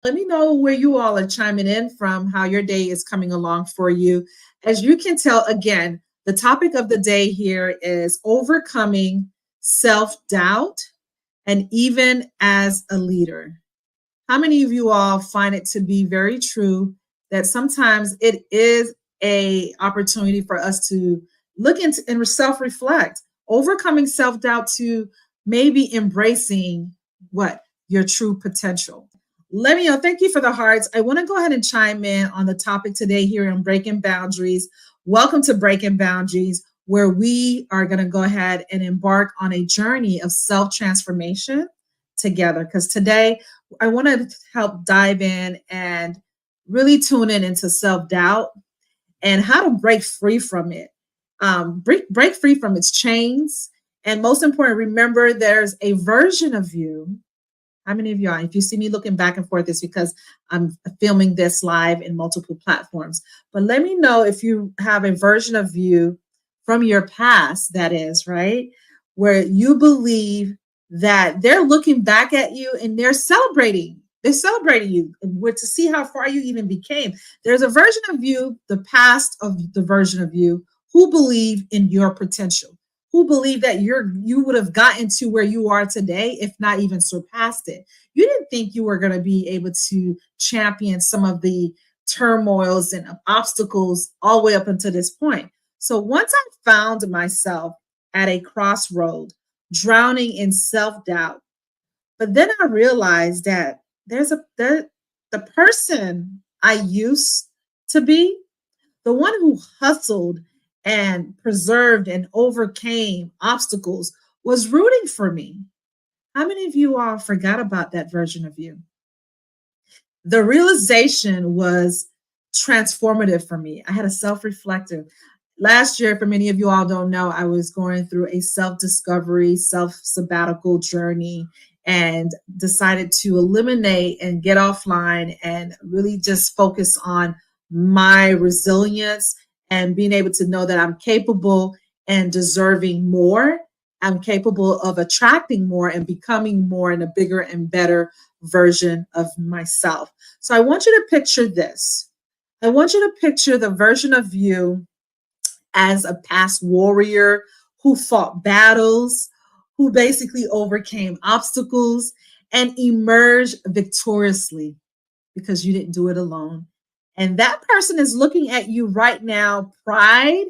Let me know where you all are chiming in from, how your day is coming along for you. As you can tell, again, the topic of the day here is overcoming self doubt and even as a leader. How many of you all find it to be very true that sometimes it is a opportunity for us to look into and self-reflect, overcoming self-doubt to maybe embracing what your true potential. Let me know. Thank you for the hearts. I want to go ahead and chime in on the topic today here on Breaking Boundaries. Welcome to Breaking Boundaries, where we are going to go ahead and embark on a journey of self-transformation together. Because today I want to help dive in and really tune in into self-doubt and how to break free from it, break free from its chains. And most important, remember there's a version of you. How many of y'all, if you see me looking back and forth, it's because I'm filming this live in multiple platforms. But let me know if you have a version of you from your past, that is, right? Where you believe that they're looking back at you and they're celebrating. They're celebrating you to see how far you even became. There's a version of you, the past of the version of you, who believe in your potential, who believe that you would have gotten to where you are today, if not even surpassed it. You didn't think you were going to be able to champion some of the turmoils and obstacles all the way up until this point. So once I found myself at a crossroad, drowning in self-doubt, but then I realized that the person I used to be, the one who hustled and preserved and overcame obstacles, was rooting for me. How many of you all forgot about that version of you? The realization was transformative for me. I had a self-reflective. Last year, for many of you all don't know, I was going through a self-discovery, self-sabbatical journey and decided to eliminate and get offline and really just focus on my resilience and being able to know that I'm capable and deserving more. I'm capable of attracting more and becoming more in a bigger and better version of myself. So I want you to picture this. I want you to picture the version of you as a past warrior who fought battles, who basically overcame obstacles and emerged victoriously because you didn't do it alone. And that person is looking at you right now, pride,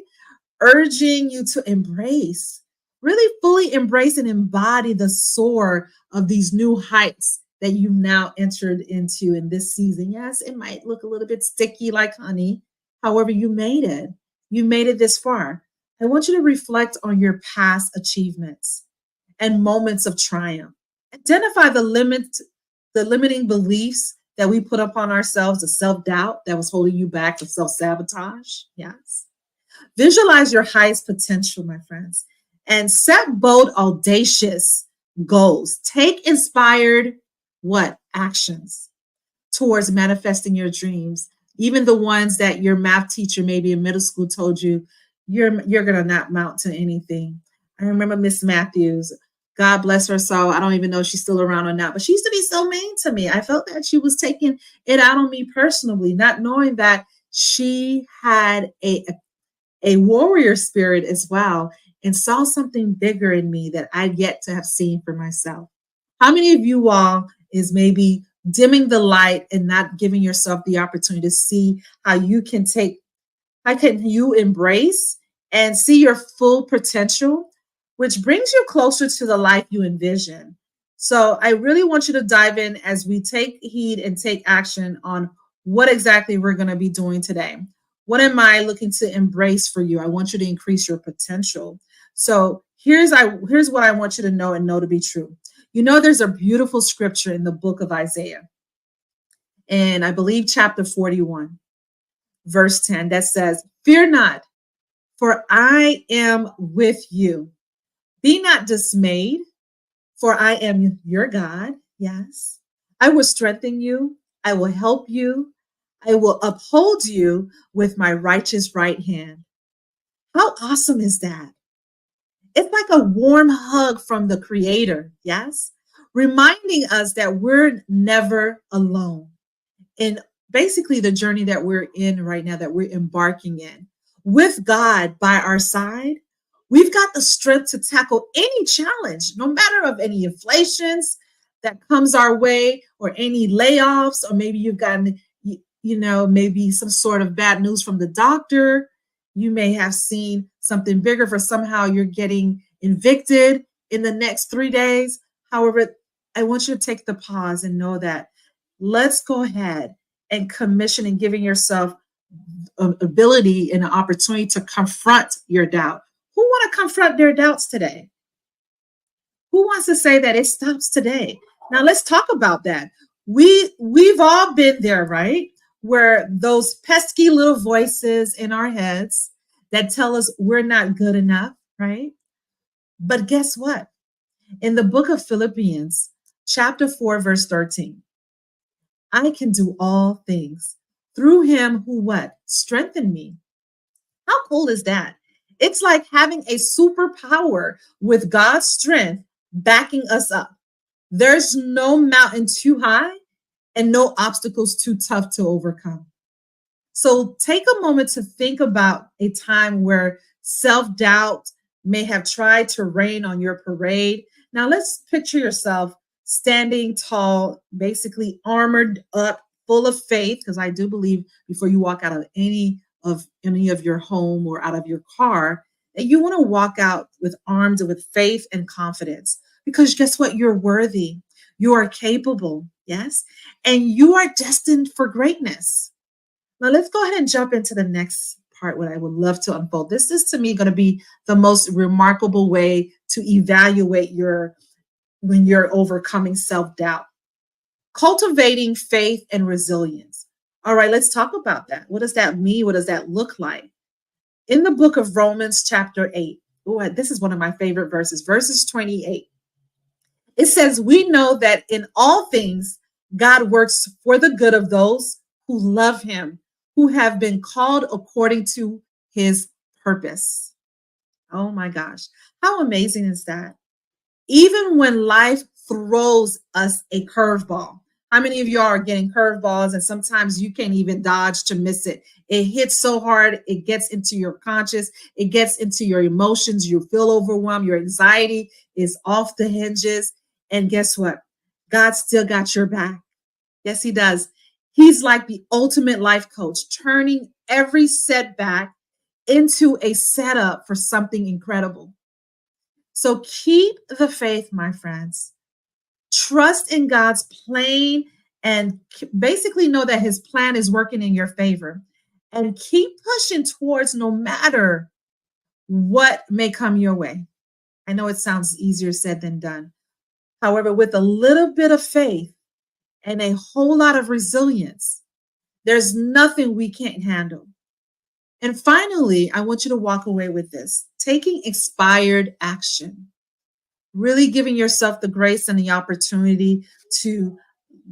urging you to embrace, really fully embrace and embody the soar of these new heights that you've now entered into in this season. Yes, it might look a little bit sticky like honey. However, you made it. You made it this far. I want you to reflect on your past achievements and moments of triumph. Identify the limiting beliefs that we put upon ourselves, the self-doubt that was holding you back, the self-sabotage. Yes. Visualize your highest potential, my friends, and set bold, audacious goals. Take inspired actions towards manifesting your dreams, even the ones that your math teacher maybe in middle school told you you're going to not amount to anything. I remember Miss Matthews. God bless her soul. I don't even know if she's still around or not, but she used to be so mean to me. I felt that she was taking it out on me personally, not knowing that she had a warrior spirit as well and saw something bigger in me that I'd yet to have seen for myself. How many of you all is maybe dimming the light and not giving yourself the opportunity to see how can you embrace and see your full potential, which brings you closer to the life you envision. So I really want you to dive in as we take heed and take action on what exactly we're going to be doing today. What am I looking to embrace for you? I want you to increase your potential. So here's what I want you to know and know to be true. You know, there's a beautiful scripture in the book of Isaiah, and I believe chapter 41, verse 10, that says, "Fear not, for I am with you. Be not dismayed, for I am your God." Yes. "I will strengthen you. I will help you. I will uphold you with my righteous right hand." How awesome is that? It's like a warm hug from the Creator. Yes. Reminding us that we're never alone. in basically the journey that we're in right now, that we're embarking in. With God by our side, we've got the strength to tackle any challenge, no matter of any inflations that comes our way, or any layoffs, or maybe you've gotten, maybe some sort of bad news from the doctor. You may have seen something bigger, for somehow you're getting evicted in the next 3 days. However, I want you to take the pause and know that let's go ahead and commission and giving yourself an ability and an opportunity to confront your doubt. Who want to confront their doubts today? Who wants to say that it stops today? Now let's talk about that. We've all been there, right? Where those pesky little voices in our heads that tell us we're not good enough, right? But guess what? In the book of Philippians, chapter 4, verse 13, I can do all things through him who what? Strengthened me. How cool is that? It's like having a superpower with God's strength backing us up. There's no mountain too high and no obstacles too tough to overcome. So take a moment to think about a time where self-doubt may have tried to rain on your parade. Now let's picture yourself standing tall, basically armored up, full of faith, because I do believe before you walk out of any of your home or out of your car, that you want to walk out with armed with faith and confidence. Because guess what? You're worthy. You are capable. Yes. And you are destined for greatness. Now let's go ahead and jump into the next part, what I would love to unfold. This is to me going to be the most remarkable way to evaluate when you're overcoming self-doubt. Cultivating faith and resilience. All right, let's talk about that. What does that mean? What does that look like? In the book of Romans, chapter 8, this is one of my favorite verses 28. It says, we know that in all things, God works for the good of those who love him, who have been called according to his purpose. Oh my gosh. How amazing is that? Even when life throws us a curveball. How many of y'all are getting curveballs and sometimes you can't even dodge to miss it? It hits so hard, it gets into your conscious, it gets into your emotions, you feel overwhelmed, your anxiety is off the hinges. And guess what? God still got your back. Yes, he does. He's like the ultimate life coach, turning every setback into a setup for something incredible. So keep the faith, my friends. Trust in God's plan and basically know that his plan is working in your favor. And keep pushing towards no matter what may come your way. I know it sounds easier said than done. However, with a little bit of faith and a whole lot of resilience, there's nothing we can't handle. And finally, I want you to walk away with this: taking inspired action, really giving yourself the grace and the opportunity to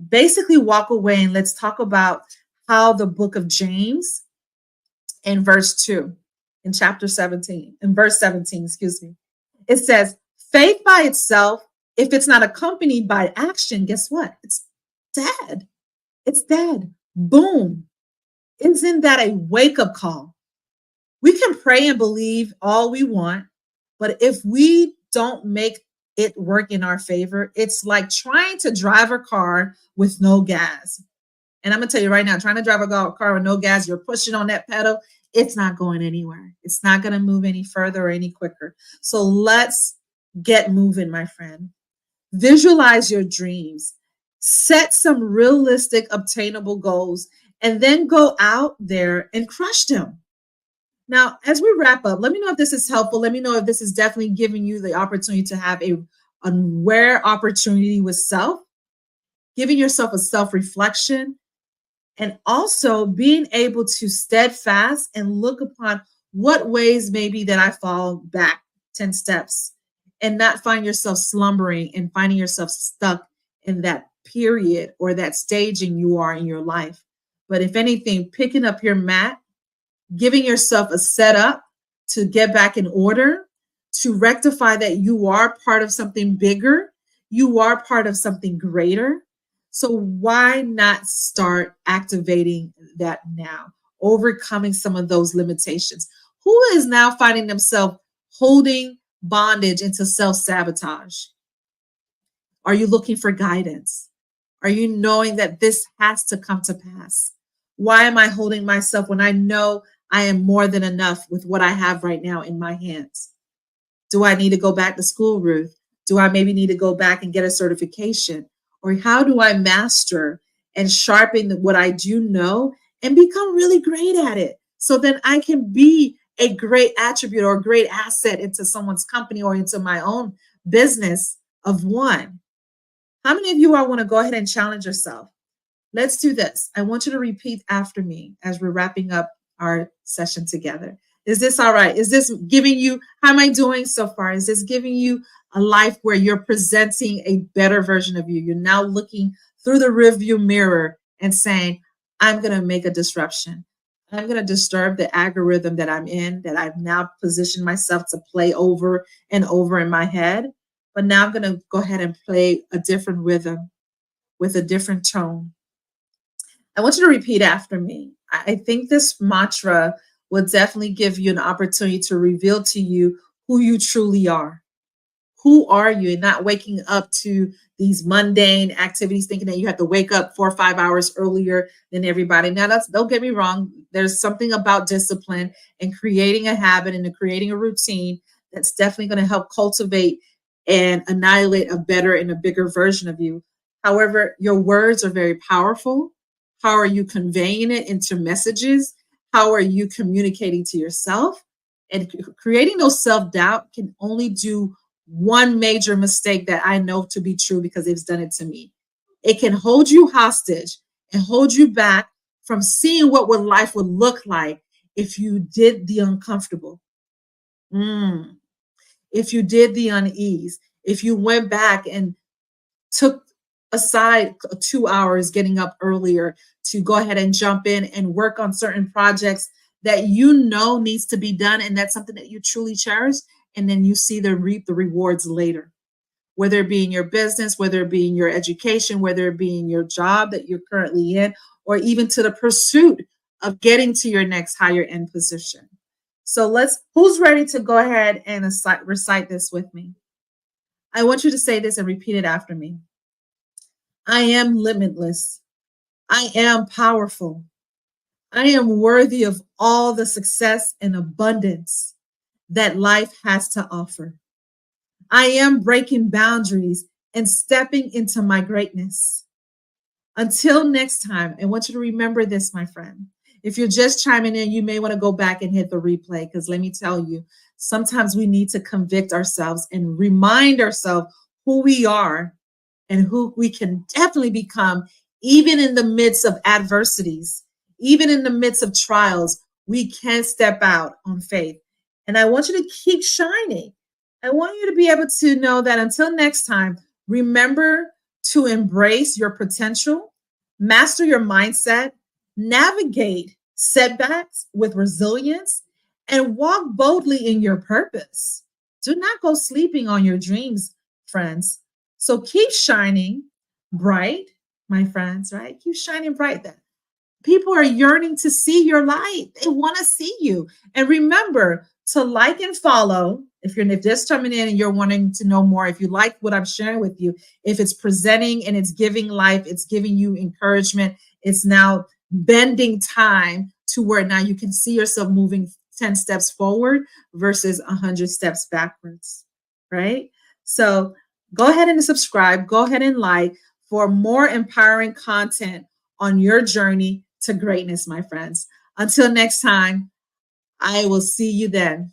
basically walk away. And let's talk about how the book of James in verse 2, in chapter 17, in verse 17, it says, faith by itself, if it's not accompanied by action, guess what? It's dead. It's dead. Boom. Isn't that a wake-up call? We can pray and believe all we want, but if we don't make it work in our favor, it's like trying to drive a car with no gas. And I'm going to tell you right now, trying to drive a car with no gas, you're pushing on that pedal, it's not going anywhere. It's not going to move any further or any quicker. So let's get moving, my friend. Visualize your dreams. Set some realistic, obtainable goals, and then go out there and crush them. Now, as we wrap up, let me know if this is helpful. Let me know if this is definitely giving you the opportunity to have a rare opportunity with self, giving yourself a self-reflection, and also being able to steadfast and look upon what ways maybe that I fall back 10 steps and not find yourself slumbering and finding yourself stuck in that period or that staging you are in your life. But if anything, picking up your mat, giving yourself a setup to get back in order, to rectify that you are part of something bigger, you are part of something greater. So why not start activating that now, overcoming some of those limitations? Who is now finding themselves holding bondage into self-sabotage? Are you looking for guidance? Are you knowing that this has to come to pass? Why am I holding myself when I know I am more than enough with what I have right now in my hands? Do I need to go back to school, Ruth? Do I maybe need to go back and get a certification? Or how do I master and sharpen what I do know and become really great at it? So then I can be a great attribute or a great asset into someone's company or into my own business of one. How many of you all want to go ahead and challenge yourself? Let's do this. I want you to repeat after me as we're wrapping up our session together. Is this all right? Is this giving you, how am I doing so far? Is this giving you a life where you're presenting a better version of you? You're now looking through the rearview mirror and saying, I'm going to make a disruption. I'm going to disturb the algorithm that I'm in, that I've now positioned myself to play over and over in my head. But now I'm going to go ahead and play a different rhythm with a different tone. I want you to repeat after me. I think this mantra will definitely give you an opportunity to reveal to you who you truly are. Who are you? And not waking up to these mundane activities, thinking that you have to wake up 4 or 5 hours earlier than everybody. Now, don't get me wrong. There's something about discipline and creating a habit and creating a routine that's definitely going to help cultivate and annihilate a better and a bigger version of you. However, your words are very powerful. How are you conveying it into messages? How are you communicating to yourself? And creating those self-doubt can only do one major mistake that I know to be true because it's done it to me. It can hold you hostage and hold you back from seeing what life would look like if you did the uncomfortable. If you did the unease, if you went back and took aside 2 hours getting up earlier to go ahead and jump in and work on certain projects that you know needs to be done, and that's something that you truly cherish, and then you see the reap the rewards later, whether it be in your business, whether it be in your education, whether it be in your job that you're currently in, or even to the pursuit of getting to your next higher end position. So who's ready to go ahead and recite this with me? I want you to say this and repeat it after me. I am limitless. I am powerful. I am worthy of all the success and abundance that life has to offer. I am breaking boundaries and stepping into my greatness. Until next time, I want you to remember this, my friend. If you're just chiming in, you may want to go back and hit the replay, because let me tell you, sometimes we need to convict ourselves and remind ourselves who we are and who we can definitely become, even in the midst of adversities, even in the midst of trials. We can step out on faith. And I want you to keep shining. I want you to be able to know that until next time, remember to embrace your potential, master your mindset, navigate setbacks with resilience, and walk boldly in your purpose. Do not go sleeping on your dreams, friends. So keep shining bright, my friends, right? Keep shining bright. That people are yearning to see your light. They want to see you. And remember to like and follow. If you're just coming in and you're wanting to know more, if you like what I'm sharing with you, if it's presenting and it's giving life, it's giving you encouragement, it's now bending time to where now you can see yourself moving 10 steps forward versus 100 steps backwards, right? So go ahead and subscribe, go ahead and like for more empowering content on your journey to greatness, my friends. Until next time, I will see you then.